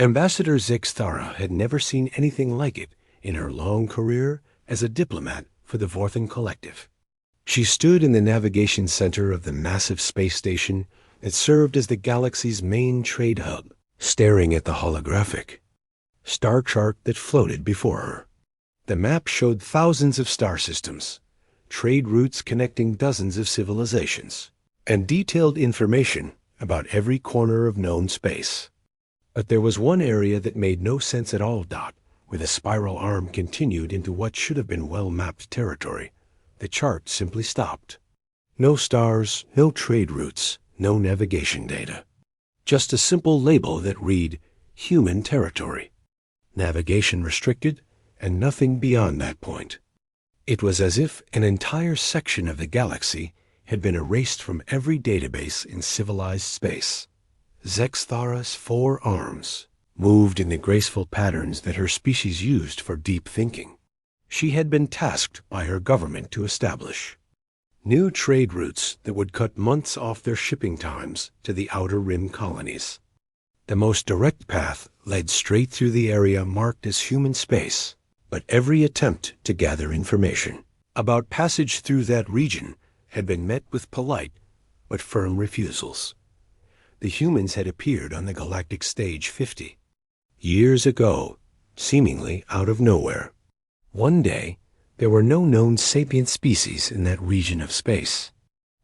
Ambassador Zexthara had never seen anything like it in her long career as a diplomat for the Vorthen Collective. She stood in the navigation center of the massive space station that served as the galaxy's main trade hub, staring at the holographic star chart that floated before her. The map showed thousands of star systems, trade routes connecting dozens of civilizations, and detailed information about every corner of known space. But there was one area that made no sense at all, where the spiral arm continued into what should have been well-mapped territory. The chart simply stopped. No stars, no trade routes, no navigation data. Just a simple label that read, Human Territory. Navigation restricted, and nothing beyond that point. It was as if an entire section of the galaxy had been erased from every database in civilized space. Zexthara's 4 arms moved in the graceful patterns that her species used for deep thinking. She had been tasked by her government to establish new trade routes that would cut months off their shipping times to the outer rim colonies. The most direct path led straight through the area marked as human space, but every attempt to gather information about passage through that region had been met with polite but firm refusals. The humans had appeared on the galactic stage 50 years ago, seemingly out of nowhere. One day, there were no known sapient species in that region of space.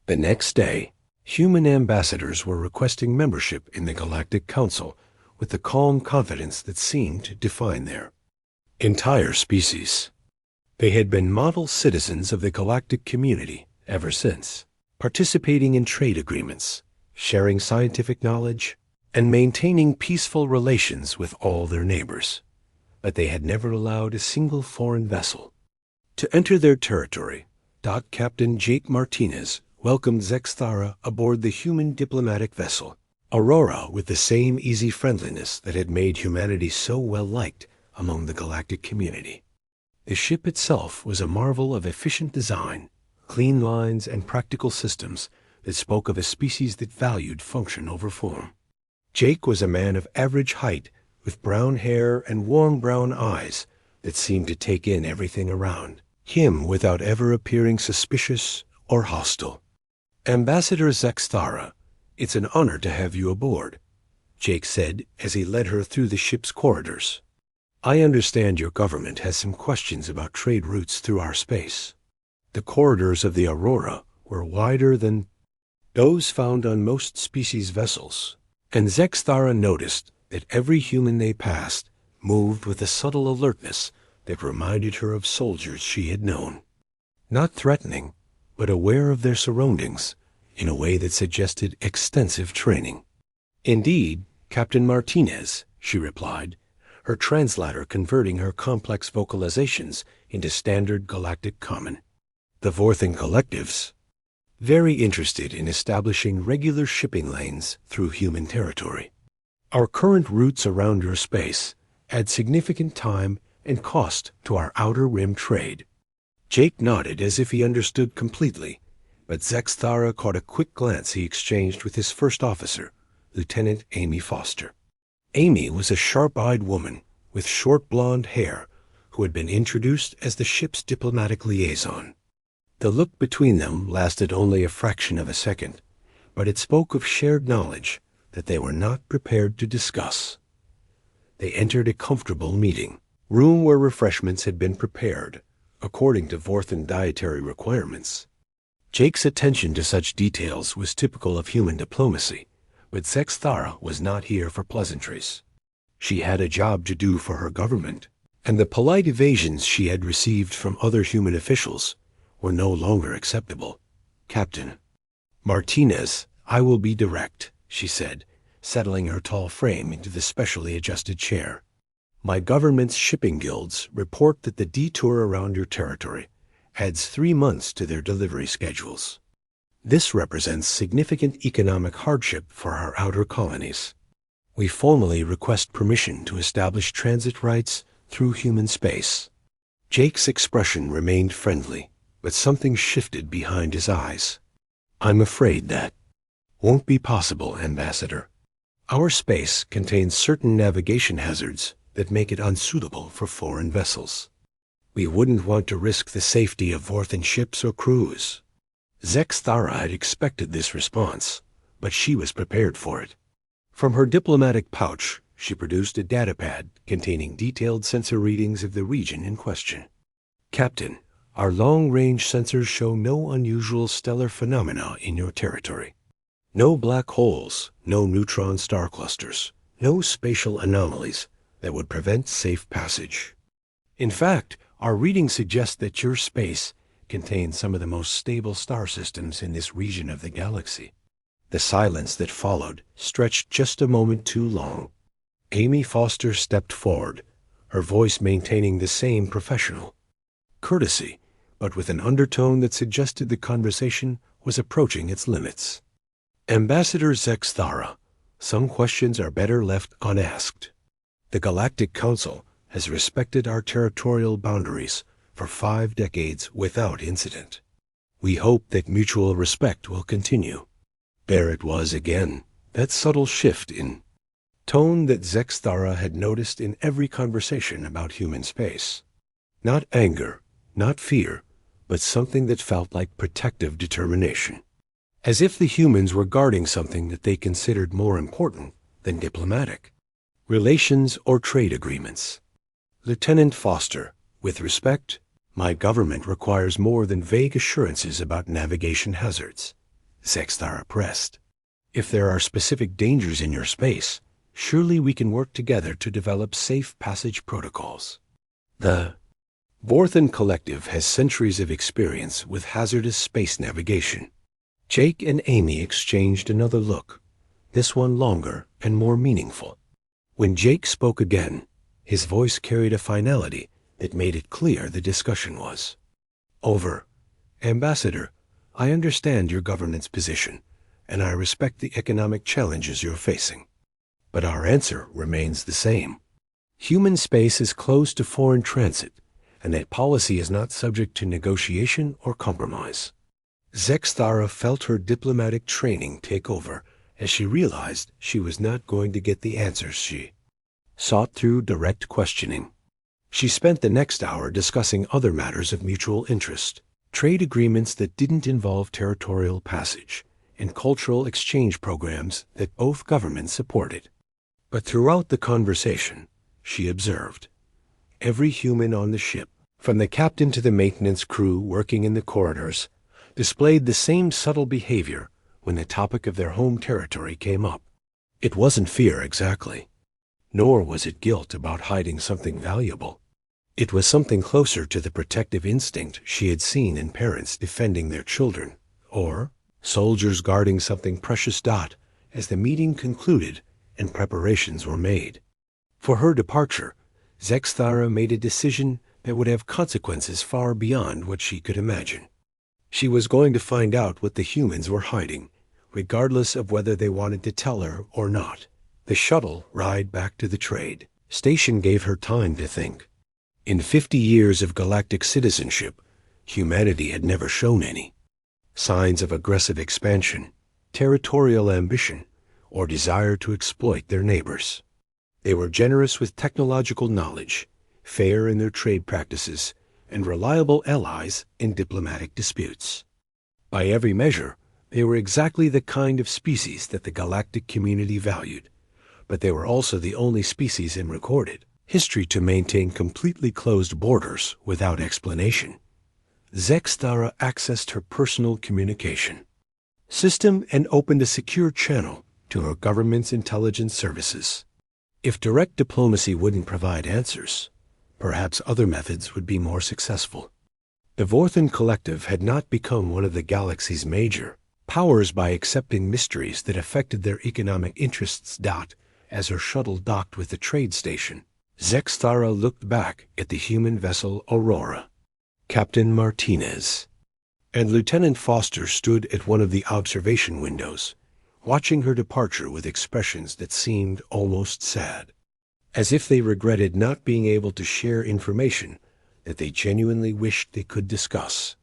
The next day, human ambassadors were requesting membership in the Galactic Council with the calm confidence that seemed to define their entire species. They had been model citizens of the galactic community ever since, participating in trade agreements, sharing scientific knowledge, and maintaining peaceful relations with all their neighbors. But they had never allowed a single foreign vessel to enter their territory. Captain Jake Martinez welcomed Zexthara aboard the human diplomatic vessel, Aurora, with the same easy friendliness that had made humanity so well-liked among the galactic community. The ship itself was a marvel of efficient design, clean lines, and practical systems that spoke of a species that valued function over form. Jake was a man of average height, with brown hair and warm brown eyes that seemed to take in everything around him without ever appearing suspicious or hostile. Ambassador Zexthara, it's an honor to have you aboard, Jake said as he led her through the ship's corridors. I understand your government has some questions about trade routes through our space. The corridors of the Aurora were wider than those found on most species vessels, and Zexthara noticed that every human they passed moved with a subtle alertness that reminded her of soldiers she had known. Not threatening, but aware of their surroundings in a way that suggested extensive training. Indeed, Captain Martinez, she replied, her translator converting her complex vocalizations into standard galactic common. The Vorthen Collectives, very interested in establishing regular shipping lanes through human territory. Our current routes around your space add significant time and cost to our outer rim trade. Jake nodded as if he understood completely, but Zexthara caught a quick glance he exchanged with his first officer, Lieutenant Amy Foster. Amy was a sharp-eyed woman with short blonde hair who had been introduced as the ship's diplomatic liaison. The look between them lasted only a fraction of a second, but it spoke of shared knowledge that they were not prepared to discuss. They entered a comfortable meeting room where refreshments had been prepared, according to Vorthen dietary requirements. Jake's attention to such details was typical of human diplomacy, but Zexthara was not here for pleasantries. She had a job to do for her government, and the polite evasions she had received from other human officials were no longer acceptable. Captain Martinez, I will be direct, she said, settling her tall frame into the specially adjusted chair. My government's shipping guilds report that the detour around your territory adds 3 months to their delivery schedules. This represents significant economic hardship for our outer colonies. We formally request permission to establish transit rights through human space. Jake's expression remained friendly, but something shifted behind his eyes. I'm afraid that won't be possible, Ambassador. Our space contains certain navigation hazards that make it unsuitable for foreign vessels. We wouldn't want to risk the safety of Vorthan ships or crews. Zexthara had expected this response, but she was prepared for it. From her diplomatic pouch, she produced a datapad containing detailed sensor readings of the region in question. Captain, our long-range sensors show no unusual stellar phenomena in your territory. No black holes, no neutron star clusters, no spatial anomalies that would prevent safe passage. In fact, our readings suggest that your space contains some of the most stable star systems in this region of the galaxy. The silence that followed stretched just a moment too long. Amy Foster stepped forward, her voice maintaining the same professional courtesy, but with an undertone that suggested the conversation was approaching its limits. Ambassador Zexthara, some questions are better left unasked. The Galactic Council has respected our territorial boundaries for 5 decades without incident. We hope that mutual respect will continue. There it was again, that subtle shift in tone that Zexthara had noticed in every conversation about human space. Not anger, not fear, but something that felt like protective determination. As if the humans were guarding something that they considered more important than diplomatic relations or trade agreements. Lieutenant Foster, with respect, my government requires more than vague assurances about navigation hazards. Zexthara pressed. If there are specific dangers in your space, surely we can work together to develop safe passage protocols. The Vorthan Collective has centuries of experience with hazardous space navigation. Jake and Amy exchanged another look, this one longer and more meaningful. When Jake spoke again, his voice carried a finality that made it clear the discussion was over. Ambassador, I understand your government's position, and I respect the economic challenges you're facing. But our answer remains the same. Human space is closed to foreign transit, and that policy is not subject to negotiation or compromise. Zexthara felt her diplomatic training take over as she realized she was not going to get the answers she sought through direct questioning. She spent the next hour discussing other matters of mutual interest, trade agreements that didn't involve territorial passage, and cultural exchange programs that both governments supported. But throughout the conversation, she observed, every human on the ship, from the captain to the maintenance crew working in the corridors, displayed the same subtle behavior when the topic of their home territory came up. It wasn't fear exactly, nor was it guilt about hiding something valuable. It was something closer to the protective instinct she had seen in parents defending their children, or soldiers guarding something precious. As the meeting concluded and preparations were made for her departure, Zexthara made a decision that would have consequences far beyond what she could imagine. She was going to find out what the humans were hiding, regardless of whether they wanted to tell her or not. The shuttle ride back to the trade station gave her time to think. In 50 years of galactic citizenship, humanity had never shown any signs of aggressive expansion, territorial ambition, or desire to exploit their neighbors. They were generous with technological knowledge, fair in their trade practices, and reliable allies in diplomatic disputes. By every measure, they were exactly the kind of species that the galactic community valued, but they were also the only species in recorded history to maintain completely closed borders without explanation. Zexthara accessed her personal communication system and opened a secure channel to her government's intelligence services. If direct diplomacy wouldn't provide answers, perhaps other methods would be more successful. The Vorthan Collective had not become one of the galaxy's major powers by accepting mysteries that affected their economic interests. As her shuttle docked with the trade station, Zexthara looked back at the human vessel Aurora, Captain Martinez, and Lieutenant Foster stood at one of the observation windows, watching her departure with expressions that seemed almost sad, as if they regretted not being able to share information that they genuinely wished they could discuss.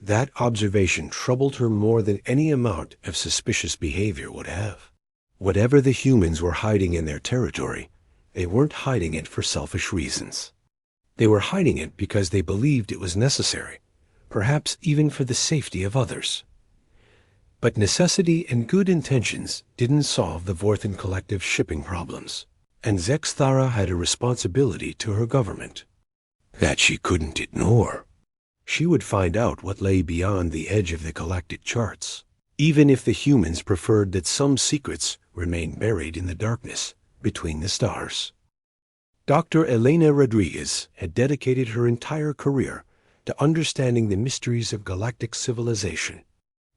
That observation troubled her more than any amount of suspicious behavior would have. Whatever the humans were hiding in their territory, they weren't hiding it for selfish reasons. They were hiding it because they believed it was necessary, perhaps even for the safety of others. But necessity and good intentions didn't solve the Vorthen Collective's shipping problems, and Zexthara had a responsibility to her government that she couldn't ignore. She would find out what lay beyond the edge of the galactic charts, even if the humans preferred that some secrets remain buried in the darkness between the stars. Dr. Elena Rodriguez had dedicated her entire career to understanding the mysteries of galactic civilization.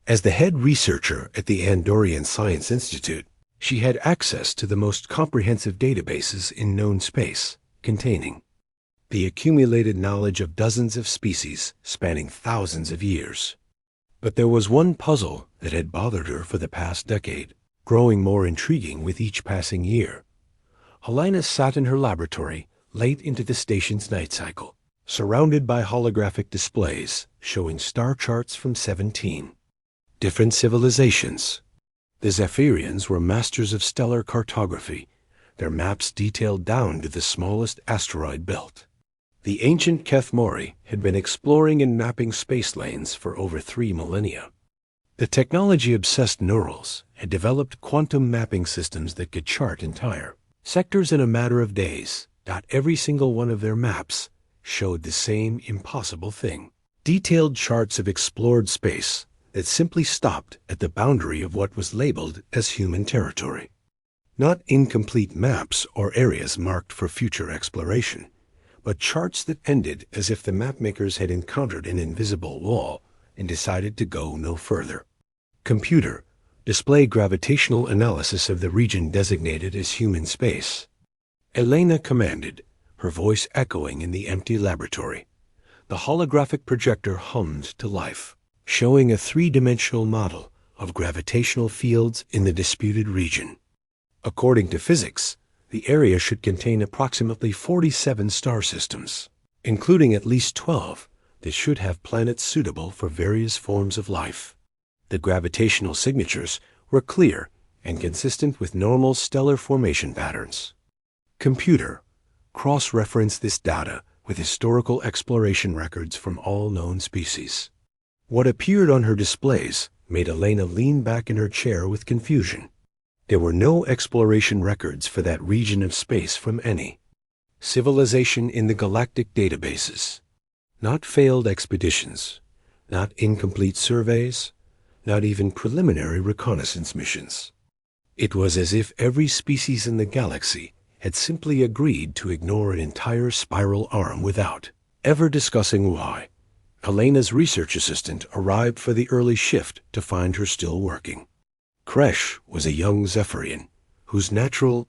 As the head researcher at the Andorian Science Institute, she had access to the most comprehensive databases in known space, containing the accumulated knowledge of dozens of species spanning thousands of years. But there was one puzzle that had bothered her for the past decade, growing more intriguing with each passing year. Helena sat in her laboratory late into the station's night cycle, surrounded by holographic displays showing star charts from 17 different civilizations. The Zephyrians were masters of stellar cartography, their maps detailed down to the smallest asteroid belt. The ancient Kethmori had been exploring and mapping space lanes for over 3 millennia. The technology-obsessed Neurals had developed quantum mapping systems that could chart entire sectors in a matter of days. Not every single one of their maps showed the same impossible thing. Detailed charts of explored space that simply stopped at the boundary of what was labeled as human territory. Not incomplete maps or areas marked for future exploration, but charts that ended as if the mapmakers had encountered an invisible wall and decided to go no further. Computer, display gravitational analysis of the region designated as human space. Elena commanded, her voice echoing in the empty laboratory. The holographic projector hummed to life, showing a 3-dimensional model of gravitational fields in the disputed region. According to physics, the area should contain approximately 47 star systems, including at least 12 that should have planets suitable for various forms of life. The gravitational signatures were clear and consistent with normal stellar formation patterns. Computer, cross-reference this data with historical exploration records from all known species. What appeared on her displays made Elena lean back in her chair with confusion. There were no exploration records for that region of space from any civilization in the galactic databases. Not failed expeditions, not incomplete surveys, not even preliminary reconnaissance missions. It was as if every species in the galaxy had simply agreed to ignore an entire spiral arm without ever discussing why. Elena's research assistant arrived for the early shift to find her still working. Kresh was a young Zephyrian whose natural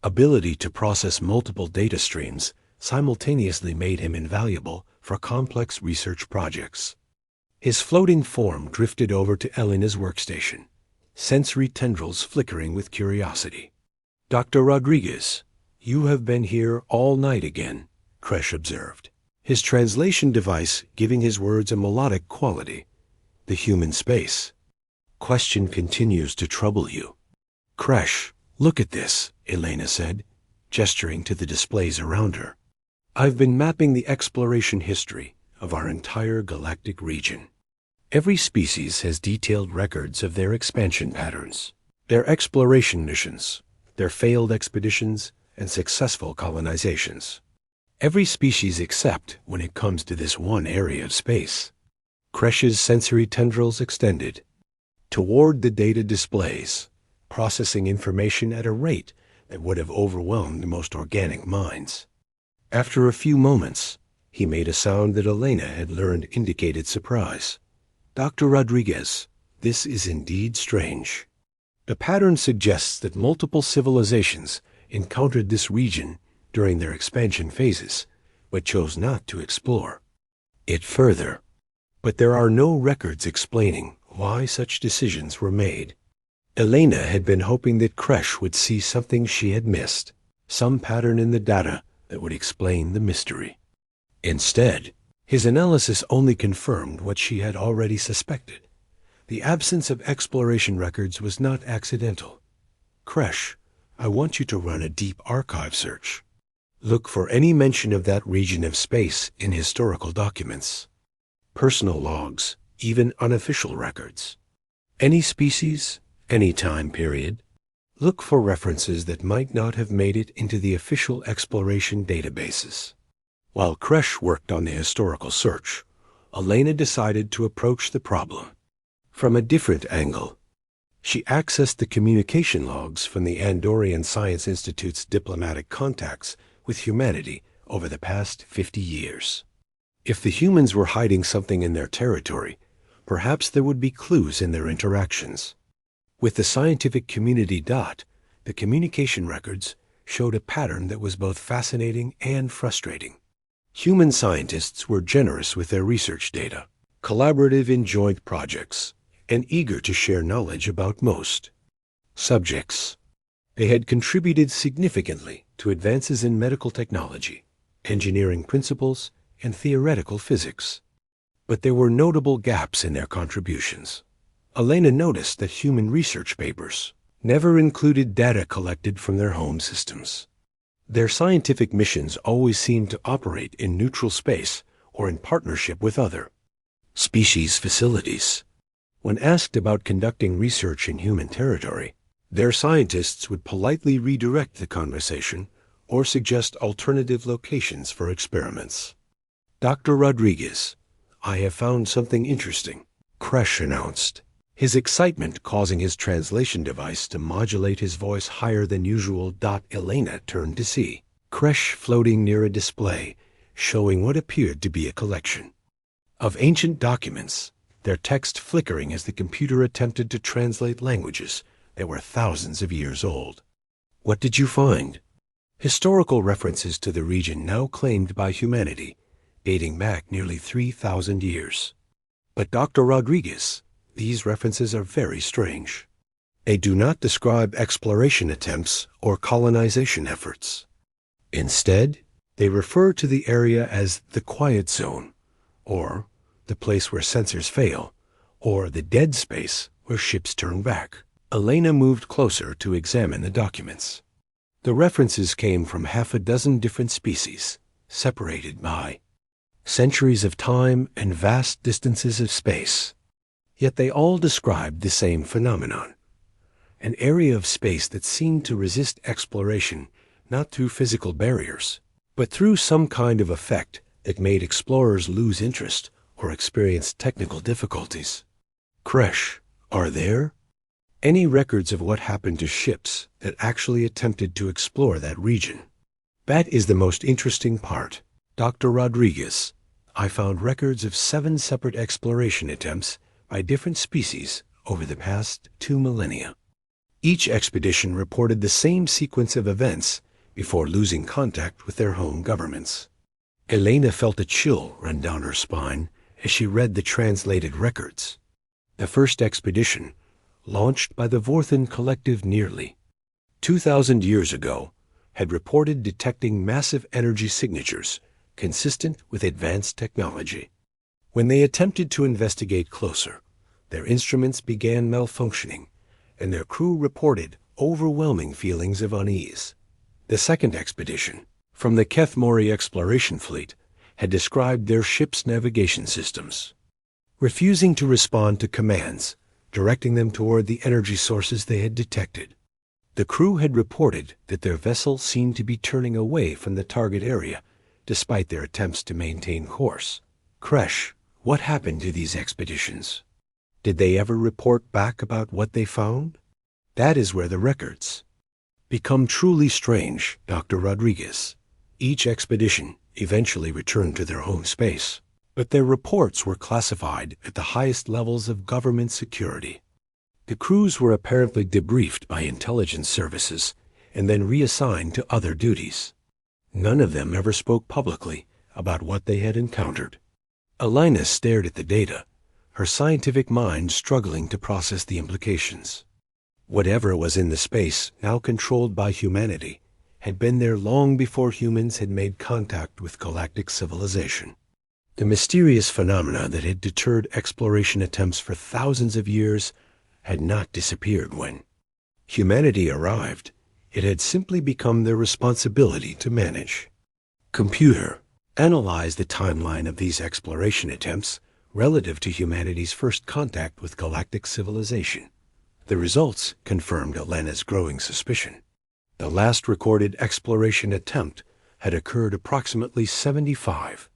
ability to process multiple data streams simultaneously made him invaluable for complex research projects. His floating form drifted over to Elena's workstation, sensory tendrils flickering with curiosity. "Dr. Rodriguez, you have been here all night again," Kresh observed, his translation device giving his words a melodic quality. "The human space question continues to trouble you." "Kresh, look at this," Elena said, gesturing to the displays around her. "I've been mapping the exploration history of our entire galactic region. Every species has detailed records of their expansion patterns, their exploration missions, their failed expeditions, and successful colonizations. Every species except when it comes to this one area of space." Kresh's sensory tendrils extended toward the data displays, processing information at a rate that would have overwhelmed the most organic minds. After a few moments, he made a sound that Elena had learned indicated surprise. "Dr. Rodriguez, this is indeed strange. The pattern suggests that multiple civilizations encountered this region during their expansion phases, but chose not to explore it further. But there are no records explaining why such decisions were made." Elena had been hoping that Kresh would see something she had missed, some pattern in the data that would explain the mystery. Instead, his analysis only confirmed what she had already suspected. The absence of exploration records was not accidental. Kresh, I want you to run a deep archive search. Look for any mention of that region of space in historical documents, personal logs, even unofficial records. Any species, any time period. Look for references that might not have made it into the official exploration databases. While Kresh worked on the historical search, Elena decided to approach the problem from a different angle. She accessed the communication logs from the Andorian Science Institute's diplomatic contacts with humanity over the past 50 years. If the humans were hiding something in their territory, perhaps there would be clues in their interactions. With the scientific community the communication records showed a pattern that was both fascinating and frustrating. Human scientists were generous with their research data, collaborative in joint projects, and eager to share knowledge about most subjects. They had contributed significantly to advances in medical technology, engineering principles, and theoretical physics. But there were notable gaps in their contributions. Elena noticed that human research papers never included data collected from their home systems. Their scientific missions always seemed to operate in neutral space or in partnership with other species facilities. When asked about conducting research in human territory, their scientists would politely redirect the conversation or suggest alternative locations for experiments. Dr. Rodriguez, I have found something interesting, Kresh announced, his excitement causing his translation device to modulate his voice higher than usual. Elena turned to see Kresh floating near a display, showing what appeared to be a collection of ancient documents, their text flickering as the computer attempted to translate languages that were thousands of years old. What did you find? Historical references to the region now claimed by humanity, dating back nearly 3,000 years. But Dr. Rodriguez, these references are very strange. They do not describe exploration attempts or colonization efforts. Instead, they refer to the area as the quiet zone, or the place where sensors fail, or the dead space where ships turn back. Elena moved closer to examine the documents. The references came from half a dozen different species, separated by centuries of time and vast distances of space. Yet they all described the same phenomenon, an area of space that seemed to resist exploration not through physical barriers, but through some kind of effect that made explorers lose interest or experience technical difficulties. Kresh, are there any records of what happened to ships that actually attempted to explore that region? That is the most interesting part. Dr. Rodriguez, I found records of 7 separate exploration attempts by different species over the past 2 millennia. Each expedition reported the same sequence of events before losing contact with their home governments. Elena felt a chill run down her spine as she read the translated records. The first expedition, launched by the Vorthan Collective nearly 2,000 years ago, had reported detecting massive energy signatures consistent with advanced technology. When they attempted to investigate closer, their instruments began malfunctioning, and their crew reported overwhelming feelings of unease. The second expedition, from the Kethmori Exploration Fleet, had described their ship's navigation systems, refusing to respond to commands, directing them toward the energy sources they had detected. The crew had reported that their vessel seemed to be turning away from the target area, despite their attempts to maintain course. Kresh, what happened to these expeditions? Did they ever report back about what they found? That is where the records become truly strange, Dr. Rodriguez. Each expedition eventually returned to their home space, but their reports were classified at the highest levels of government security. The crews were apparently debriefed by intelligence services and then reassigned to other duties. None of them ever spoke publicly about what they had encountered. Elena stared at the data, her scientific mind struggling to process the implications. Whatever was in the space now controlled by humanity had been there long before humans had made contact with galactic civilization. The mysterious phenomena that had deterred exploration attempts for thousands of years had not disappeared when humanity arrived, it had simply become their responsibility to manage. Computer, analyze the timeline of these exploration attempts relative to humanity's first contact with galactic civilization. The results confirmed Elena's growing suspicion. The last recorded exploration attempt had occurred approximately 75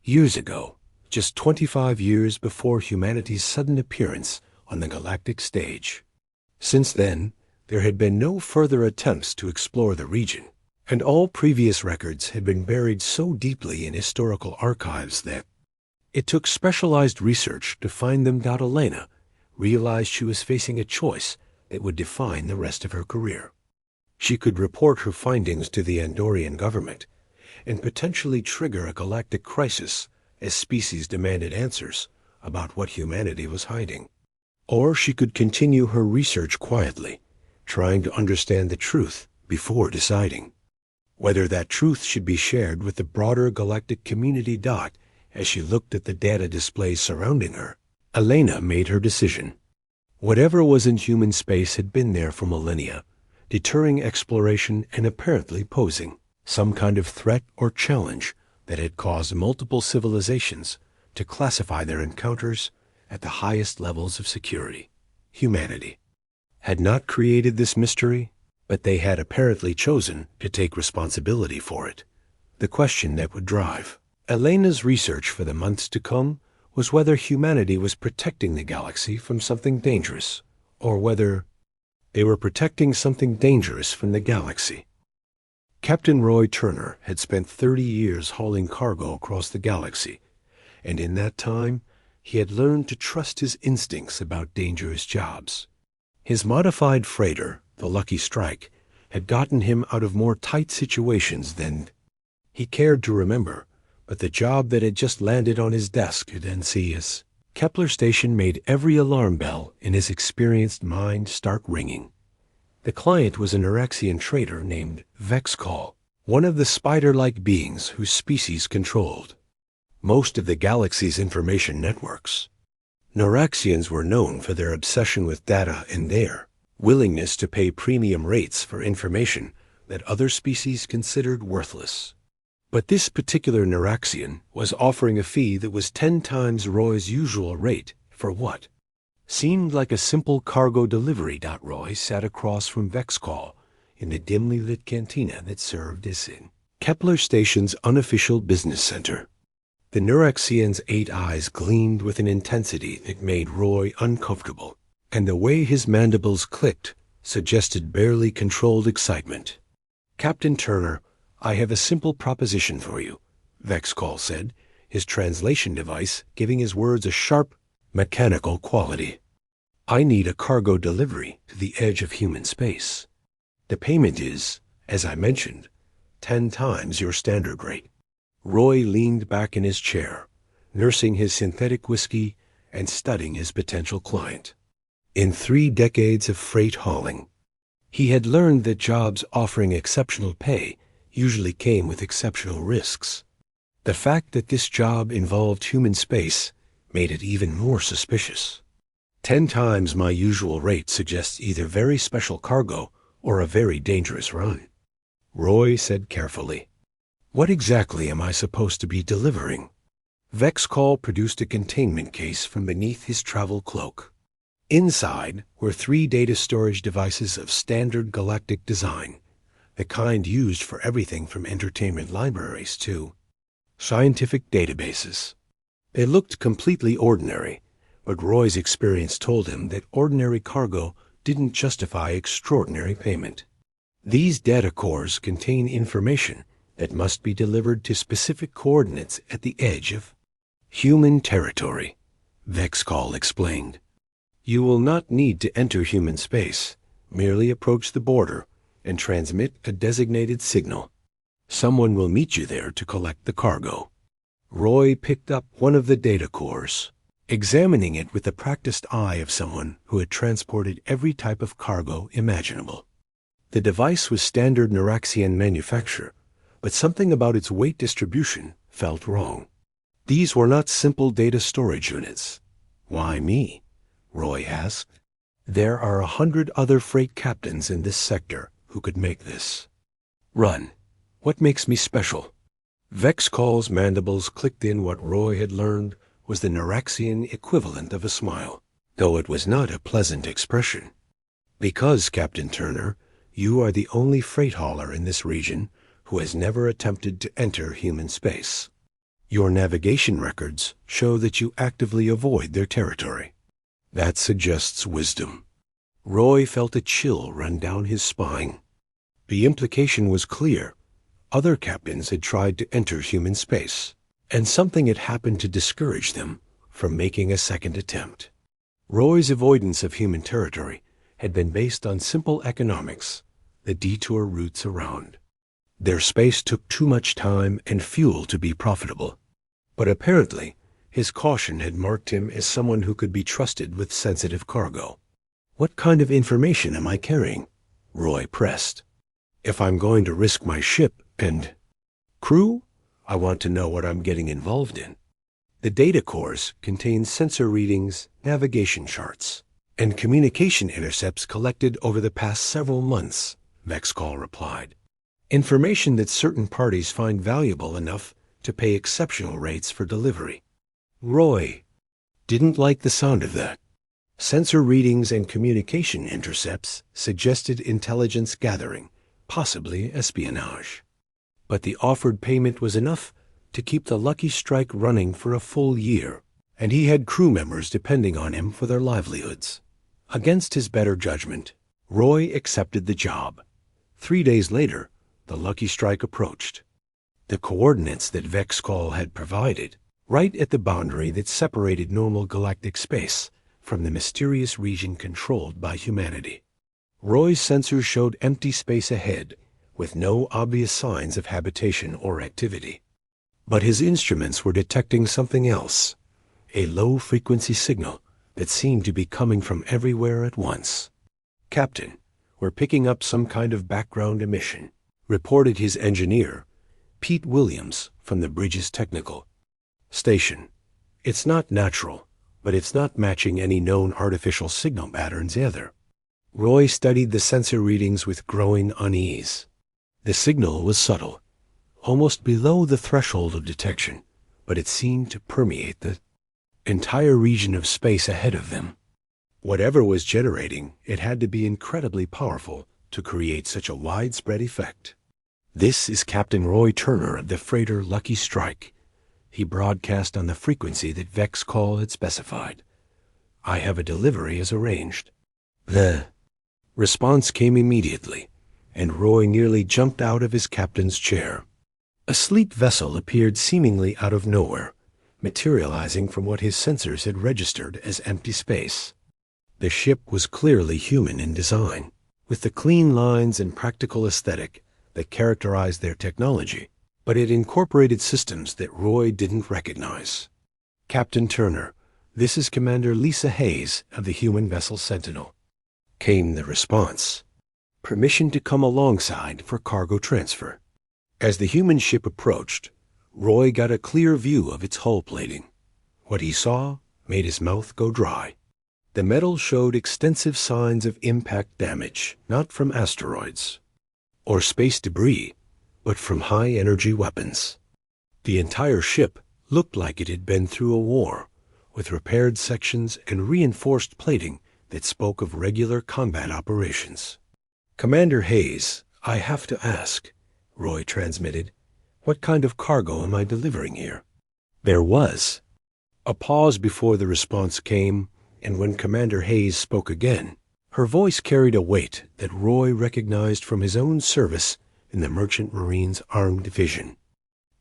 years ago, just 25 years before humanity's sudden appearance on the galactic stage. Since then, there had been no further attempts to explore the region, and all previous records had been buried so deeply in historical archives that it took specialized research to find them. Elena realized she was facing a choice that would define the rest of her career. She could report her findings to the Andorian government and potentially trigger a galactic crisis as species demanded answers about what humanity was hiding. Or she could continue her research quietly, trying to understand the truth before deciding whether that truth should be shared with the broader galactic community. As she looked at the data displays surrounding her, Elena made her decision. Whatever was in human space had been there for millennia, deterring exploration and apparently posing some kind of threat or challenge that had caused multiple civilizations to classify their encounters at the highest levels of security. Humanity had not created this mystery, but they had apparently chosen to take responsibility for it. The question that would drive Elena's research for the months to come was whether humanity was protecting the galaxy from something dangerous, or whether they were protecting something dangerous from the galaxy. Captain Roy Turner had spent 30 years hauling cargo across the galaxy, and in that time, he had learned to trust his instincts about dangerous jobs. His modified freighter, the Lucky Strike, had gotten him out of more tight situations than he cared to remember, but the job that had just landed on his desk at NCS Kepler Station made every alarm bell in his experienced mind start ringing. The client was a Neuraxian trader named Vexcall, one of the spider-like beings whose species controlled most of the galaxy's information networks. Neuraxians were known for their obsession with data and their willingness to pay premium rates for information that other species considered worthless. But this particular Neuraxian was offering a fee that was 10 times Roy's usual rate for what seemed like a simple cargo delivery. Roy sat across from Vexcall in the dimly lit cantina that served as in Kepler Station's unofficial business center. The Neuraxian's 8 eyes gleamed with an intensity that made Roy uncomfortable, and the way his mandibles clicked suggested barely controlled excitement. "Captain Turner, I have a simple proposition for you," Vexcall said, his translation device giving his words a sharp, mechanical quality. "I need a cargo delivery to the edge of human space. The payment is, as I mentioned, 10 times your standard rate." Roy leaned back in his chair, nursing his synthetic whiskey and studying his potential client. In 3 decades of freight hauling, he had learned that jobs offering exceptional pay usually came with exceptional risks. The fact that this job involved human space made it even more suspicious. 10 times my usual rate suggests either very special cargo or a very dangerous run, Roy said carefully. "What exactly am I supposed to be delivering?" Vexcall produced a containment case from beneath his travel cloak. Inside were 3 data storage devices of standard galactic design, the kind used for everything from entertainment libraries to scientific databases. They looked completely ordinary, but Roy's experience told him that ordinary cargo didn't justify extraordinary payment. These data cores contain information that must be delivered to specific coordinates at the edge of human territory, Vexcall explained. "You will not need to enter human space, merely approach the border and transmit a designated signal. Someone will meet you there to collect the cargo." Roy picked up one of the data cores, examining it with the practiced eye of someone who had transported every type of cargo imaginable. The device was standard Neuraxian manufacture, but something about its weight distribution felt wrong. These were not simple data storage units. "Why me?" Roy asked. There are 100 other freight captains in this sector who could make this. Run. What makes me special? Vexcall's mandibles clicked in. What Roy had learned was the Naraxian equivalent of a smile, though it was not a pleasant expression. Because, Captain Turner, you are the only freight hauler in this region who has never attempted to enter human space. Your navigation records show that you actively avoid their territory. That suggests wisdom. Roy felt a chill run down his spine. The implication was clear. Other captains had tried to enter human space, and something had happened to discourage them from making a second attempt. Roy's avoidance of human territory had been based on simple economics, the detour routes around. Their space took too much time and fuel to be profitable. But apparently, his caution had marked him as someone who could be trusted with sensitive cargo. What kind of information am I carrying? Roy pressed. If I'm going to risk my ship and crew, I want to know what I'm getting involved in. The data cores contain sensor readings, navigation charts, and communication intercepts collected over the past several months, Vexcall replied. Information that certain parties find valuable enough to pay exceptional rates for delivery. Roy didn't like the sound of that. Sensor readings and communication intercepts suggested intelligence gathering, possibly espionage. But the offered payment was enough to keep the Lucky Strike running for a full year, and he had crew members depending on him for their livelihoods. Against his better judgment, Roy accepted the job. 3 days later, the Lucky Strike approached. The coordinates that Vexcall had provided, right at the boundary that separated normal galactic space from the mysterious region controlled by humanity. Roy's sensors showed empty space ahead, with no obvious signs of habitation or activity. But his instruments were detecting something else, a low-frequency signal that seemed to be coming from everywhere at once. Captain, we're picking up some kind of background emission, reported his engineer, Pete Williams, from the bridge's technical station. It's not natural, but it's not matching any known artificial signal patterns either. Roy studied the sensor readings with growing unease. The signal was subtle, almost below the threshold of detection, but it seemed to permeate the entire region of space ahead of them. Whatever was generating, it had to be incredibly powerful to create such a widespread effect. This is Captain Roy Turner of the freighter Lucky Strike. He broadcast on the frequency that Vexcall had specified. I have a delivery as arranged. The response came immediately, and Roy nearly jumped out of his captain's chair. A sleek vessel appeared seemingly out of nowhere, materializing from what his sensors had registered as empty space. The ship was clearly human in design, with the clean lines and practical aesthetic that characterized their technology, but it incorporated systems that Roy didn't recognize. Captain Turner, this is Commander Lisa Hayes of the human vessel Sentinel, came the response. Permission to come alongside for cargo transfer. As the human ship approached, Roy got a clear view of its hull plating. What he saw made his mouth go dry. The metal showed extensive signs of impact damage, not from asteroids or space debris, but from high-energy weapons. The entire ship looked like it had been through a war, with repaired sections and reinforced plating that spoke of regular combat operations. Commander Hayes, I have to ask, Roy transmitted, what kind of cargo am I delivering here? There was a pause before the response came, and when Commander Hayes spoke again, her voice carried a weight that Roy recognized from his own service in the Merchant Marine's Armed Division.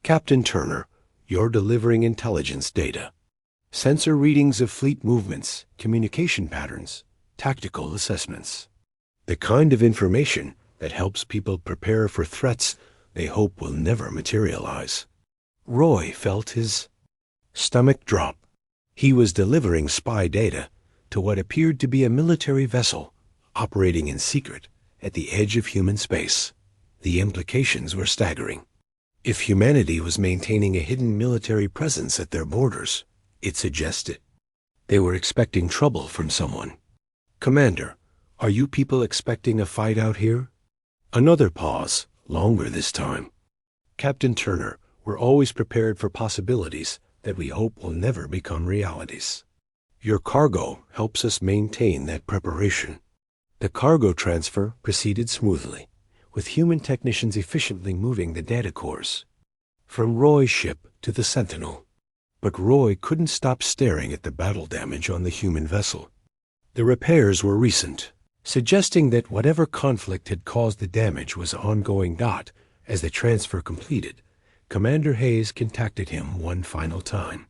Captain Turner, you're delivering intelligence data. Sensor readings of fleet movements, communication patterns, tactical assessments. The kind of information that helps people prepare for threats they hope will never materialize. Roy felt his stomach drop. He was delivering spy data to what appeared to be a military vessel operating in secret at the edge of human space. The implications were staggering. If humanity was maintaining a hidden military presence at their borders, it suggested they were expecting trouble from someone. Commander, are you people expecting a fight out here? Another pause, longer this time. Captain Turner, we're always prepared for possibilities that we hope will never become realities. Your cargo helps us maintain that preparation. The cargo transfer proceeded smoothly, with human technicians efficiently moving the data cores from Roy's ship to the Sentinel. But Roy couldn't stop staring at the battle damage on the human vessel. The repairs were recent, suggesting that whatever conflict had caused the damage was ongoing. As the transfer completed, Commander Hayes contacted him one final time.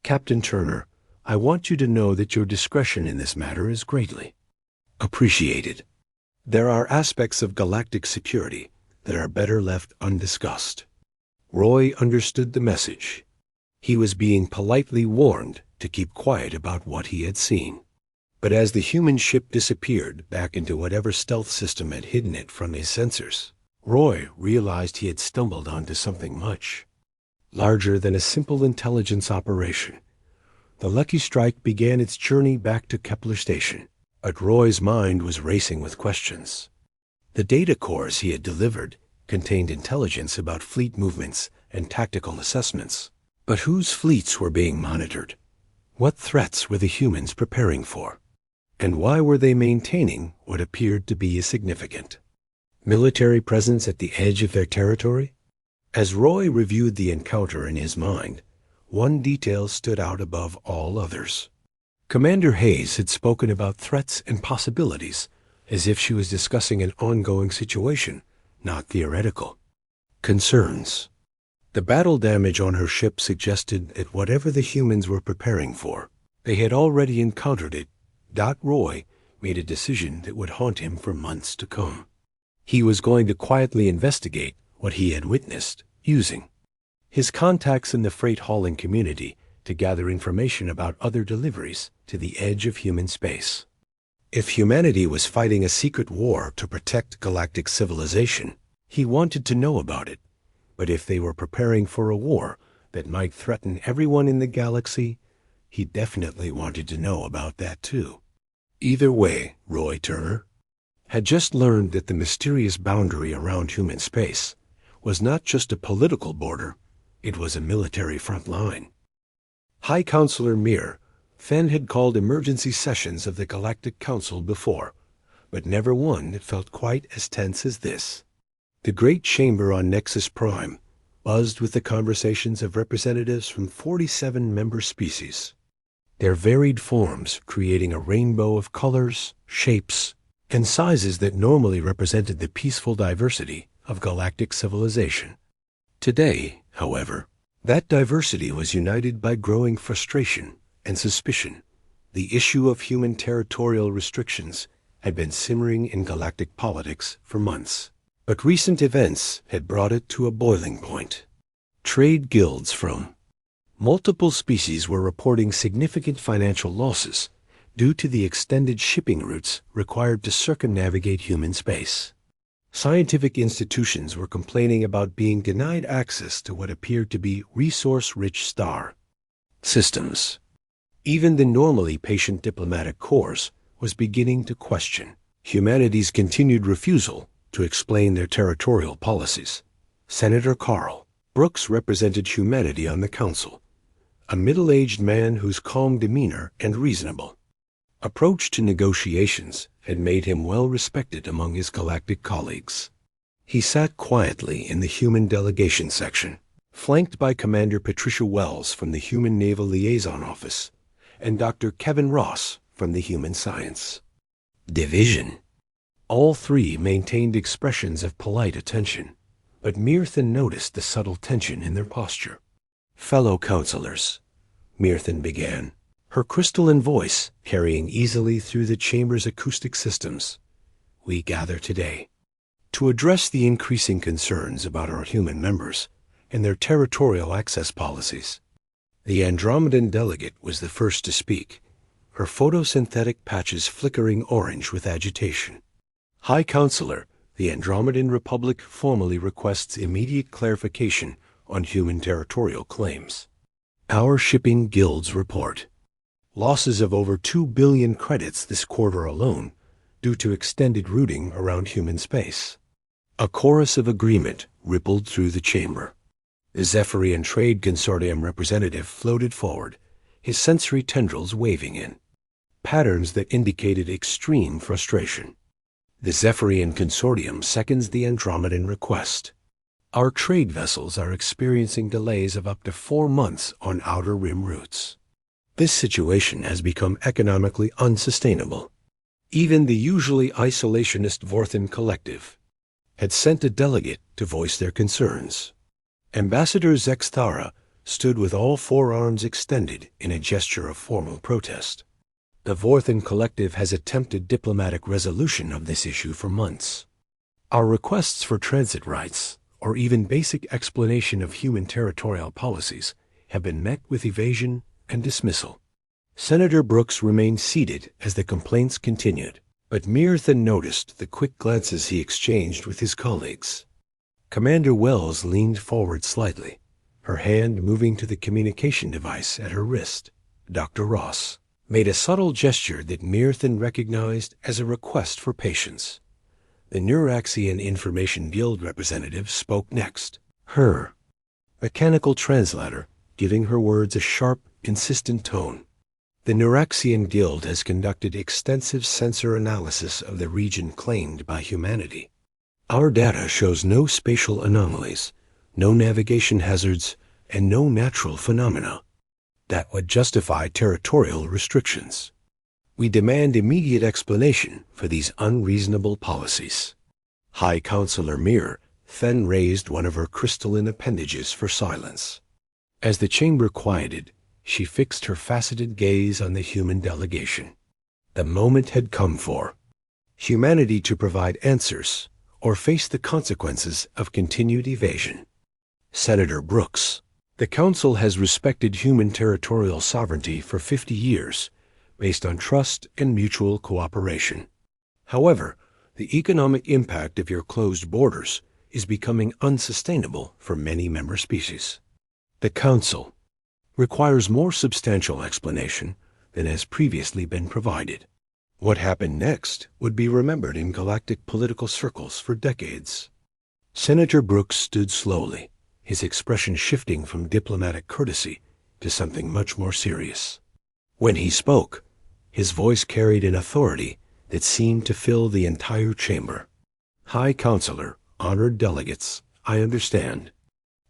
Captain Turner, I want you to know that your discretion in this matter is greatly appreciated. There are aspects of galactic security that are better left undiscussed. Roy understood the message. He was being politely warned to keep quiet about what he had seen. But as the human ship disappeared back into whatever stealth system had hidden it from his sensors, Roy realized he had stumbled onto something much larger than a simple intelligence operation. The Lucky Strike began its journey back to Kepler Station, but Roy's mind was racing with questions. The data cores he had delivered contained intelligence about fleet movements and tactical assessments. But whose fleets were being monitored? What threats were the humans preparing for? And why were they maintaining what appeared to be a significant military presence at the edge of their territory? As Roy reviewed the encounter in his mind, one detail stood out above all others. Commander Hayes had spoken about threats and possibilities as if she was discussing an ongoing situation, not theoretical concerns. The battle damage on her ship suggested that whatever the humans were preparing for, they had already encountered it. Roy made a decision that would haunt him for months to come. He was going to quietly investigate what he had witnessed, using his contacts in the freight hauling community to gather information about other deliveries to the edge of human space. If humanity was fighting a secret war to protect galactic civilization, he wanted to know about it. But if they were preparing for a war that might threaten everyone in the galaxy, he definitely wanted to know about that too. Either way, Roy Turner had just learned that the mysterious boundary around human space was not just a political border, it was a military front line. High Counselor Mir Fenn had called emergency sessions of the Galactic Council before, but never one that felt quite as tense as this. The great chamber on Nexus Prime buzzed with the conversations of representatives from 47 member species, their varied forms creating a rainbow of colors, shapes, and sizes that normally represented the peaceful diversity of galactic civilization. Today, however, that diversity was united by growing frustration and suspicion. The issue of human territorial restrictions had been simmering in galactic politics for months, but recent events had brought it to a boiling point. Trade guilds from multiple species were reporting significant financial losses due to the extended shipping routes required to circumnavigate human space. Scientific institutions were complaining about being denied access to what appeared to be resource-rich star systems. Even the normally patient diplomatic corps was beginning to question humanity's continued refusal to explain their territorial policies. Senator Carl Brooks represented humanity on the council, a middle-aged man whose calm demeanor and reasonable approach to negotiations had made him well respected among his galactic colleagues. He sat quietly in the human delegation section, flanked by Commander Patricia Wells from the Human Naval Liaison Office and Dr. Kevin Ross from the Human Science Division. All three maintained expressions of polite attention, but Mirthan noticed the subtle tension in their posture. "Fellow counselors," Mirthan began, her crystalline voice carrying easily through the chamber's acoustic systems, "we gather today to address the increasing concerns about our human members and their territorial access policies." The Andromedan delegate was the first to speak, her photosynthetic patches flickering orange with agitation. "High Counselor, the Andromedan Republic formally requests immediate clarification on human territorial claims. Our shipping guilds report losses of over 2 billion credits this quarter alone due to extended routing around human space. A chorus of agreement rippled through the chamber. The Zephyrian Trade Consortium representative floated forward, his sensory tendrils waving in patterns that indicated extreme frustration. The Zephyrian Consortium seconds the Andromedan request. Our trade vessels are experiencing delays of up to 4 months on outer rim routes. This situation has become economically unsustainable. Even the usually isolationist Vorthan Collective had sent a delegate to voice their concerns. Ambassador Zexthara stood with all 4 arms extended in a gesture of formal protest. The Vorthan Collective has attempted diplomatic resolution of this issue for months. Our requests for transit rights, or even basic explanation of human territorial policies, have been met with evasion and dismissal. Senator Brooks remained seated as the complaints continued, but Myrthan noticed the quick glances he exchanged with his colleagues. Commander Wells leaned forward slightly, her hand moving to the communication device at her wrist. Dr. Ross made a subtle gesture that Myrthan recognized as a request for patience. The Neuraxian Information Guild representative spoke next, her mechanical translator giving her words a sharp, insistent tone. The Neuraxian Guild has conducted extensive sensor analysis of the region claimed by humanity. Our data shows no spatial anomalies, no navigation hazards, and no natural phenomena that would justify territorial restrictions. We demand immediate explanation for these unreasonable policies. High Counselor Mir then raised one of her crystalline appendages for silence. As the chamber quieted, she fixed her faceted gaze on the human delegation. The moment had come for humanity to provide answers or face the consequences of continued evasion. Senator Brooks, the Council has respected human territorial sovereignty for 50 years, based on trust and mutual cooperation. However, the economic impact of your closed borders is becoming unsustainable for many member species. The Council requires more substantial explanation than has previously been provided. What happened next would be remembered in galactic political circles for decades. Senator Brooks stood slowly, his expression shifting from diplomatic courtesy to something much more serious. When he spoke, his voice carried an authority that seemed to fill the entire chamber. High Counselor, honored delegates, I understand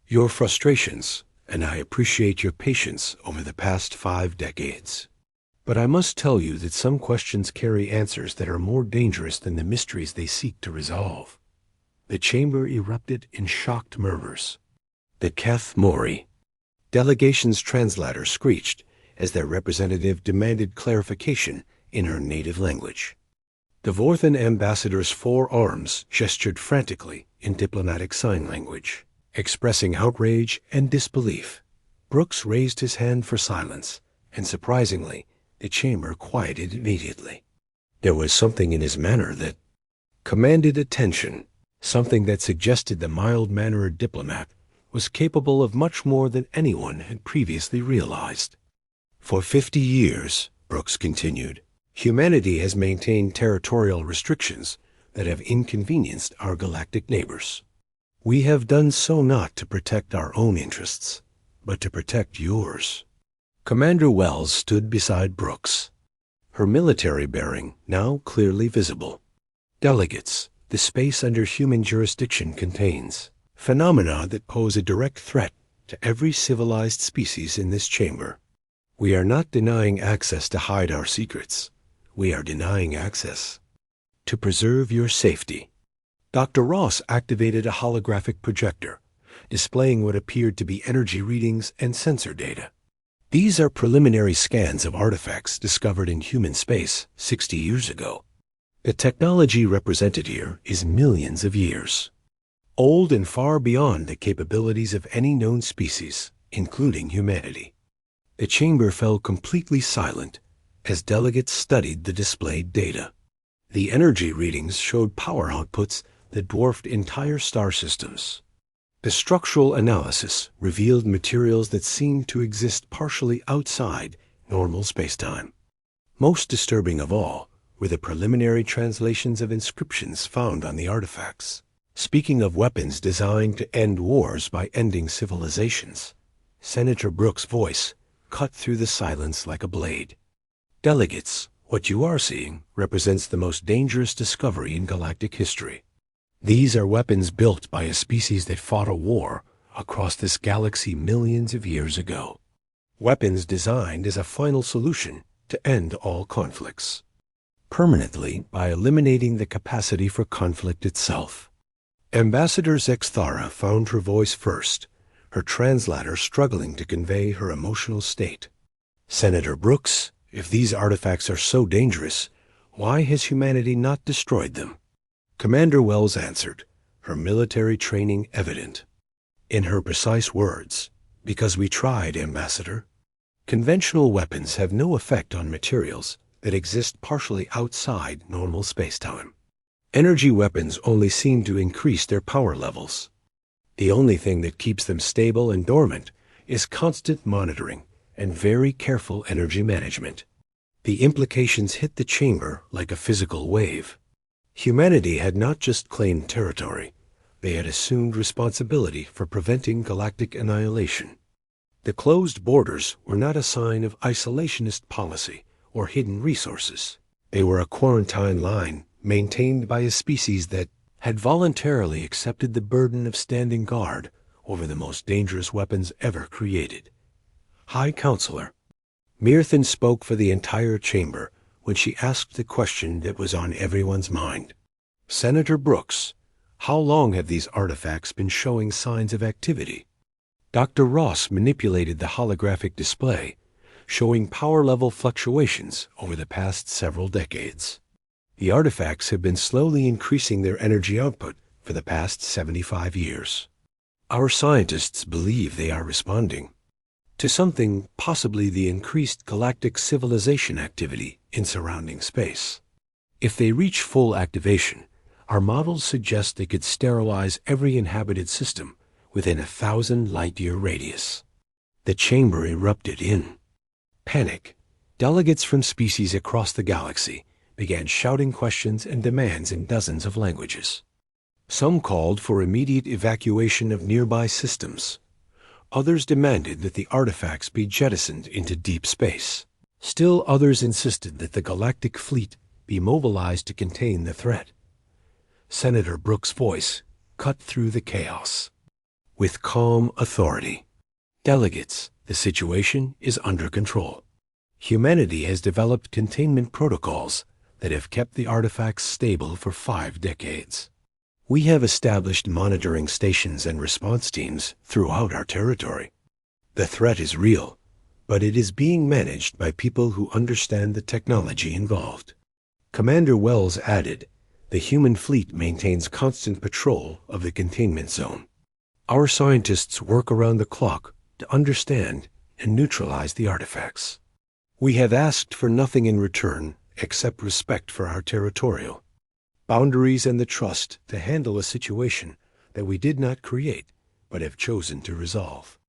your frustrations, and I appreciate your patience over the past 5 decades. But I must tell you that some questions carry answers that are more dangerous than the mysteries they seek to resolve. The chamber erupted in shocked murmurs. The Keth Mori delegation's translator screeched as their representative demanded clarification in her native language. The Vorthan ambassador's 4 arms gestured frantically in diplomatic sign language, expressing outrage and disbelief. Brooks raised his hand for silence, and surprisingly, the chamber quieted immediately. There was something in his manner that commanded attention, something that suggested the mild-mannered diplomat was capable of much more than anyone had previously realized. For 50 years, Brooks continued, humanity has maintained territorial restrictions that have inconvenienced our galactic neighbors. We have done so not to protect our own interests, but to protect yours. Commander Wells stood beside Brooks, her military bearing now clearly visible. Delegates, the space under human jurisdiction contains phenomena that pose a direct threat to every civilized species in this chamber. We are not denying access to hide our secrets. We are denying access to preserve your safety. Dr. Ross activated a holographic projector, displaying what appeared to be energy readings and sensor data. These are preliminary scans of artifacts discovered in human space 60 years ago. The technology represented here is millions of years, old and far beyond the capabilities of any known species, including humanity. The chamber fell completely silent as delegates studied the displayed data. The energy readings showed power outputs that dwarfed entire star systems. The structural analysis revealed materials that seemed to exist partially outside normal spacetime. Most disturbing of all were the preliminary translations of inscriptions found on the artifacts. Speaking of weapons designed to end wars by ending civilizations, Senator Brooks' voice cut through the silence like a blade. Delegates, what you are seeing represents the most dangerous discovery in galactic history. These are weapons built by a species that fought a war across this galaxy millions of years ago. Weapons designed as a final solution to end all conflicts, permanently by eliminating the capacity for conflict itself. Ambassador Zexthara found her voice first, her translator struggling to convey her emotional state. Senator Brooks, if these artifacts are so dangerous, why has humanity not destroyed them? Commander Wells answered, her military training evident. In her precise words, because we tried, Ambassador. Conventional weapons have no effect on materials that exist partially outside normal spacetime. Energy weapons only seem to increase their power levels. The only thing that keeps them stable and dormant is constant monitoring and very careful energy management. The implications hit the chamber like a physical wave. Humanity had not just claimed territory, they had assumed responsibility for preventing galactic annihilation. The closed borders were not a sign of isolationist policy or hidden resources. They were a quarantine line maintained by a species that had voluntarily accepted the burden of standing guard over the most dangerous weapons ever created. High Counselor, Myrthan spoke for the entire chamber when she asked the question that was on everyone's mind. Senator Brooks, how long have these artifacts been showing signs of activity? Dr. Ross manipulated the holographic display, showing power level fluctuations over the past several decades. The artifacts have been slowly increasing their energy output for the past 75 years. Our scientists believe they are responding to something, possibly the increased galactic civilization activity in surrounding space. If they reach full activation, our models suggest they could sterilize every inhabited system within 1,000 light-year radius. The chamber erupted in panic. Delegates from species across the galaxy began shouting questions and demands in dozens of languages. Some called for immediate evacuation of nearby systems. Others demanded that the artifacts be jettisoned into deep space. Still others insisted that the galactic fleet be mobilized to contain the threat. Senator Brooks' voice cut through the chaos. With calm authority. Delegates, the situation is under control. Humanity has developed containment protocols that have kept the artifacts stable for 5 decades. We have established monitoring stations and response teams throughout our territory. The threat is real, but it is being managed by people who understand the technology involved. Commander Wells added, the human fleet maintains constant patrol of the containment zone. Our scientists work around the clock to understand and neutralize the artifacts. We have asked for nothing in return except respect for our territorial boundaries and the trust to handle a situation that we did not create but have chosen to resolve.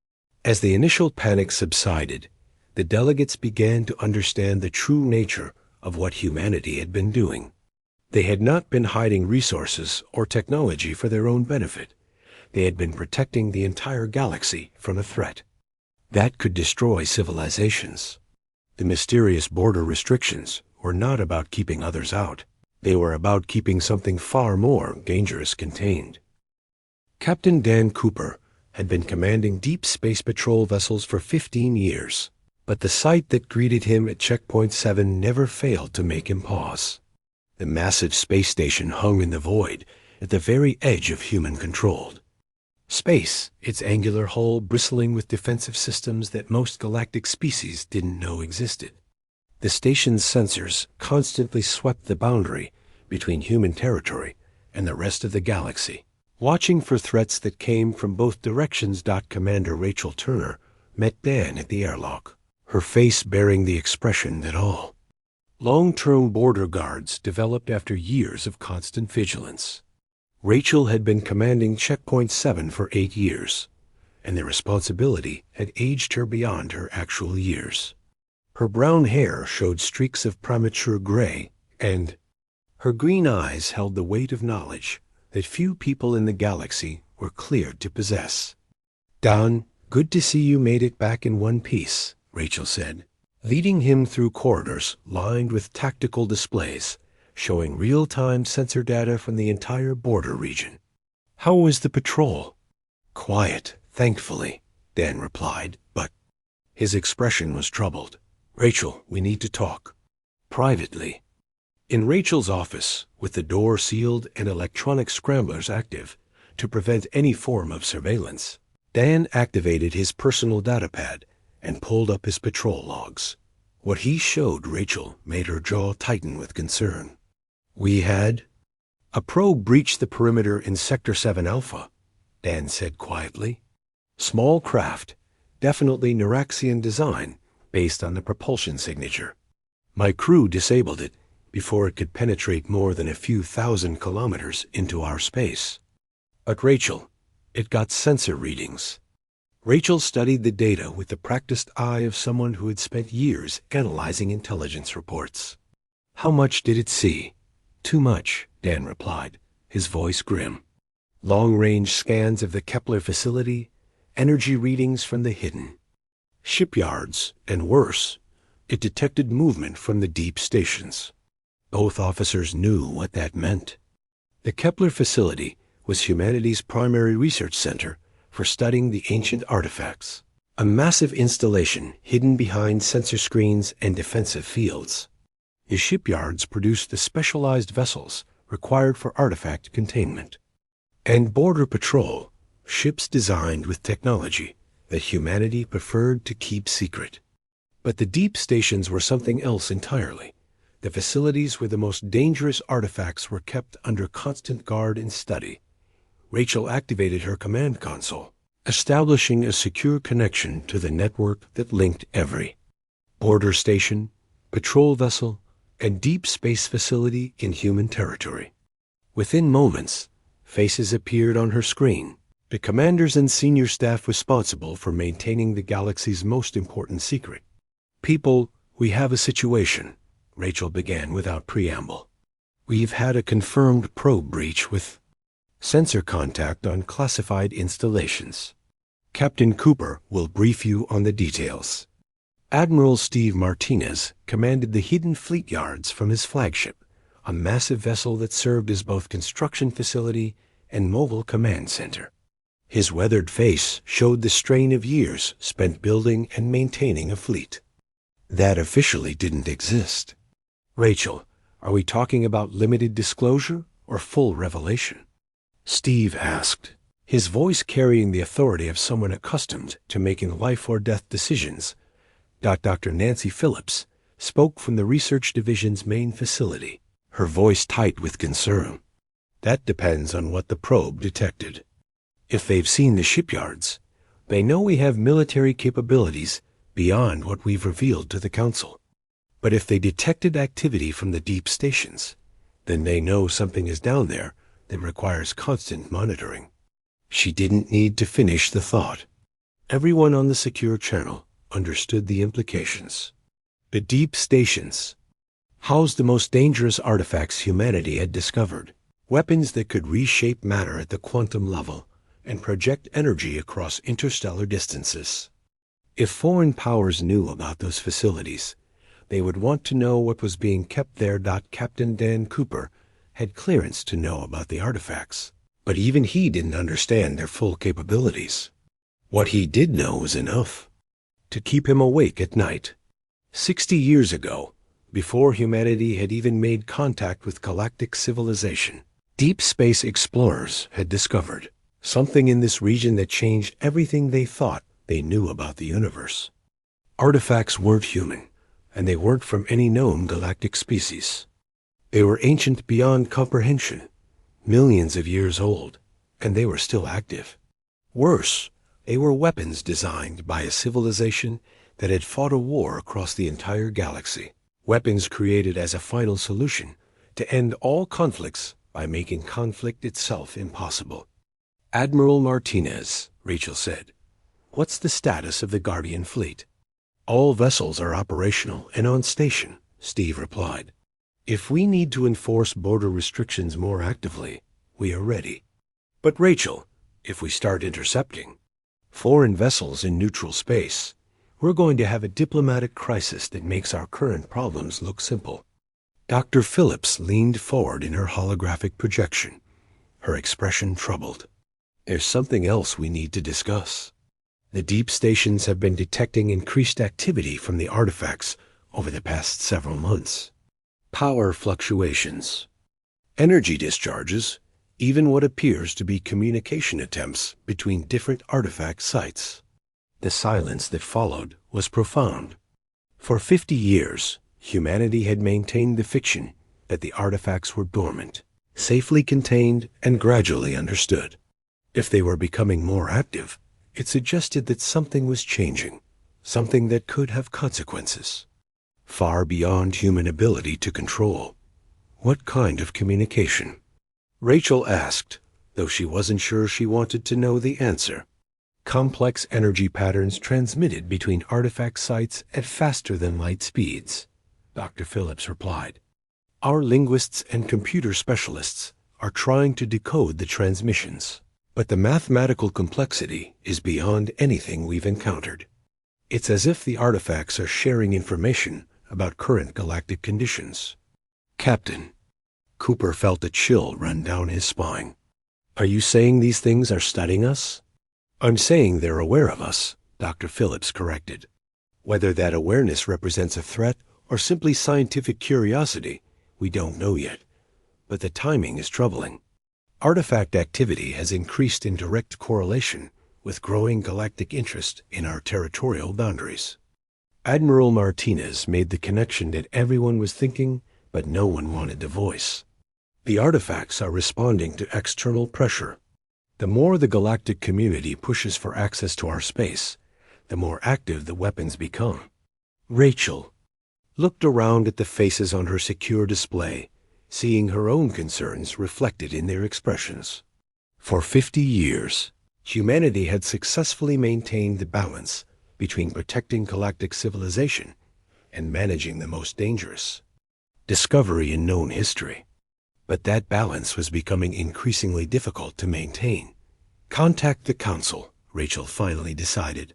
As the initial panic subsided, the delegates began to understand the true nature of what humanity had been doing. They had not been hiding resources or technology for their own benefit. They had been protecting the entire galaxy from a threat that could destroy civilizations. The mysterious border restrictions were not about keeping others out. They were about keeping something far more dangerous contained. Captain Dan Cooper had been commanding deep space patrol vessels for 15 years, but the sight that greeted him at Checkpoint 7 never failed to make him pause. The massive space station hung in the void at the very edge of human control. Space, its angular hull bristling with defensive systems that most galactic species didn't know existed. The station's sensors constantly swept the boundary between human territory and the rest of the galaxy, watching for threats that came from both directions. Commander Rachel Turner met Dan at the airlock, her face bearing the expression that all long-term border guards developed after years of constant vigilance. Rachel had been commanding Checkpoint 7 for 8 years, and the responsibility had aged her beyond her actual years. Her brown hair showed streaks of premature gray, and her green eyes held the weight of knowledge that few people in the galaxy were cleared to possess. "Don, good to see you made it back in one piece," Rachel said, leading him through corridors lined with tactical displays, showing real-time sensor data from the entire border region. "How was the patrol?" "Quiet, thankfully," Dan replied, but his expression was troubled. "Rachel, we need to talk. Privately." In Rachel's office, with the door sealed and electronic scramblers active to prevent any form of surveillance, Dan activated his personal datapad and pulled up his patrol logs. What he showed Rachel made her jaw tighten with concern. "We had a probe breach the perimeter in Sector 7 Alpha," Dan said quietly. "Small craft, definitely Neuraxian design based on the propulsion signature. My crew disabled it before it could penetrate more than a few thousand kilometers into our space. But Rachel, it got sensor readings." Rachel studied the data with the practiced eye of someone who had spent years analyzing intelligence reports. "How much did it see?" "Too much," Dan replied, his voice grim. "Long-range scans of the Kepler facility, energy readings from the hidden shipyards, and worse, it detected movement from the deep stations." Both officers knew what that meant. The Kepler facility was humanity's primary research center for studying the ancient artifacts, a massive installation hidden behind sensor screens and defensive fields. The shipyards produced the specialized vessels required for artifact containment. And Border Patrol, ships designed with technology that humanity preferred to keep secret. But the deep stations were something else entirely. The facilities where the most dangerous artifacts were kept under constant guard and study. Rachel activated her command console, establishing a secure connection to the network that linked every border station, patrol vessel, and deep space facility in human territory. Within moments, faces appeared on her screen, the commanders and senior staff responsible for maintaining the galaxy's most important secret. "People, we have a situation," Rachel began without preamble. "We've had a confirmed probe breach with sensor contact on classified installations. Captain Cooper will brief you on the details." Admiral Steve Martinez commanded the hidden fleet yards from his flagship, a massive vessel that served as both construction facility and mobile command center. His weathered face showed the strain of years spent building and maintaining a fleet that officially didn't exist. "Rachel, are we talking about limited disclosure or full revelation?" Steve asked, his voice carrying the authority of someone accustomed to making life or death decisions. Dr. Nancy Phillips spoke from the research division's main facility, her voice tight with concern. "That depends on what the probe detected. If they've seen the shipyards, they know we have military capabilities beyond what we've revealed to the Council. But if they detected activity from the deep stations, then they know something is down there that requires constant monitoring." She didn't need to finish the thought. Everyone on the secure channel understood the implications. The deep stations housed the most dangerous artifacts humanity had discovered, weapons that could reshape matter at the quantum level and project energy across interstellar distances. If foreign powers knew about those facilities, they would want to know what was being kept there. Captain Dan Cooper had clearance to know about the artifacts, but even he didn't understand their full capabilities. What he did know was enough to keep him awake at night. 60 years ago, before humanity had even made contact with galactic civilization, deep space explorers had discovered something in this region that changed everything they thought they knew about the universe. Artifacts weren't human, and they weren't from any known galactic species. They were ancient beyond comprehension, millions of years old, and they were still active. Worse, they were weapons designed by a civilization that had fought a war across the entire galaxy. Weapons created as a final solution to end all conflicts by making conflict itself impossible. "Admiral Martinez," Rachel said, "what's the status of the Guardian fleet?" All vessels are operational and on station, Steve replied. If we need to enforce border restrictions more actively, we are ready. But Rachel, if we start intercepting foreign vessels in neutral space, we're going to have a diplomatic crisis that makes our current problems look simple. Dr. Phillips leaned forward in her holographic projection, her expression troubled. There's something else we need to discuss. The deep stations have been detecting increased activity from the artifacts over the past several months. Power fluctuations, energy discharges, even what appears to be communication attempts between different artifact sites. The silence that followed was profound. For 50 years, humanity had maintained the fiction that the artifacts were dormant, safely contained, and gradually understood. If they were becoming more active, it suggested that something was changing, something that could have consequences, far beyond human ability to control. What kind of communication? Rachel asked, though she wasn't sure she wanted to know the answer. Complex energy patterns transmitted between artifact sites at faster than light speeds, Dr. Phillips replied. Our linguists and computer specialists are trying to decode the transmissions, but the mathematical complexity is beyond anything we've encountered. It's as if the artifacts are sharing information about current galactic conditions. Captain, Cooper felt a chill run down his spine. Are you saying these things are studying us? I'm saying they're aware of us, Dr. Phillips corrected. Whether that awareness represents a threat or simply scientific curiosity, we don't know yet. But the timing is troubling. Artifact activity has increased in direct correlation with growing galactic interest in our territorial boundaries. Admiral Martinez made the connection that everyone was thinking, but no one wanted to voice. The artifacts are responding to external pressure. The more the galactic community pushes for access to our space, the more active the weapons become. Rachel looked around at the faces on her secure display, seeing her own concerns reflected in their expressions. For 50 years, humanity had successfully maintained the balance between protecting galactic civilization and managing the most dangerous discovery in known history. But that balance was becoming increasingly difficult to maintain. Contact the Council, Rachel finally decided.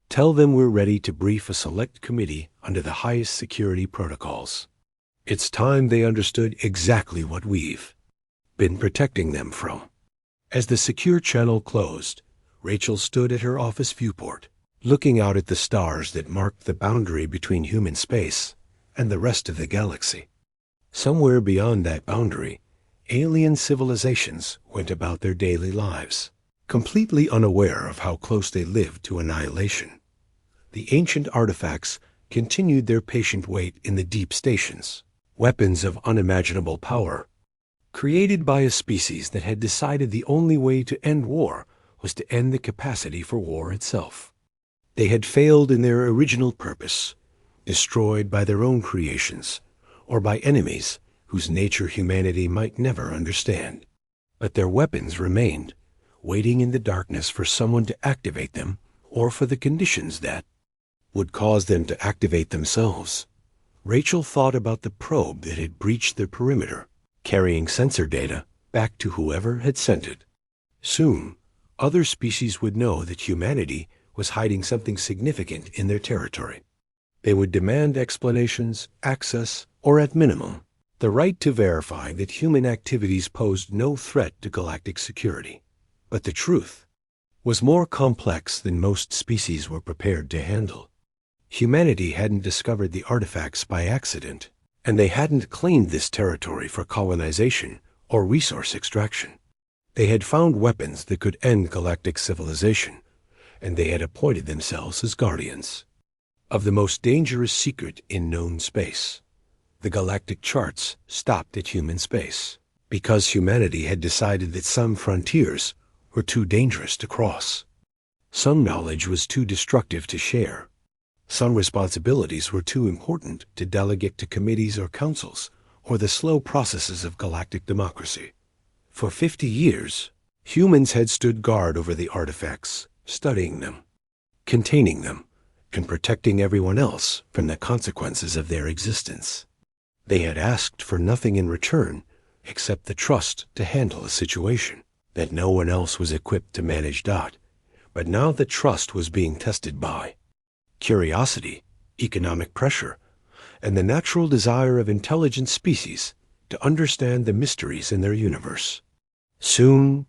Tell them we're ready to brief a select committee under the highest security protocols. It's time they understood exactly what we've been protecting them from. As the secure channel closed, Rachel stood at her office viewport, looking out at the stars that marked the boundary between human space and the rest of the galaxy. Somewhere beyond that boundary, alien civilizations went about their daily lives, completely unaware of how close they lived to annihilation. The ancient artifacts continued their patient wait in the deep stations, weapons of unimaginable power, created by a species that had decided the only way to end war was to end the capacity for war itself. They had failed in their original purpose, destroyed by their own creations, or by enemies whose nature humanity might never understand. But their weapons remained, waiting in the darkness for someone to activate them, or for the conditions that would cause them to activate themselves. Rachel thought about the probe that had breached their perimeter, carrying sensor data back to whoever had sent it. Soon, other species would know that humanity was hiding something significant in their territory. They would demand explanations, access, or at minimum, the right to verify that human activities posed no threat to galactic security. But the truth was more complex than most species were prepared to handle. Humanity hadn't discovered the artifacts by accident, and they hadn't claimed this territory for colonization or resource extraction. They had found weapons that could end galactic civilization, and they had appointed themselves as guardians of the most dangerous secret in known space. The galactic charts stopped at human space, because humanity had decided that some frontiers were too dangerous to cross. Some knowledge was too destructive to share. Some responsibilities were too important to delegate to committees or councils, or the slow processes of galactic democracy. For 50 years, humans had stood guard over the artifacts, studying them, containing them, and protecting everyone else from the consequences of their existence. They had asked for nothing in return except the trust to handle a situation that no one else was equipped to manage. But now the trust was being tested by curiosity, economic pressure, and the natural desire of intelligent species to understand the mysteries in their universe. Soon,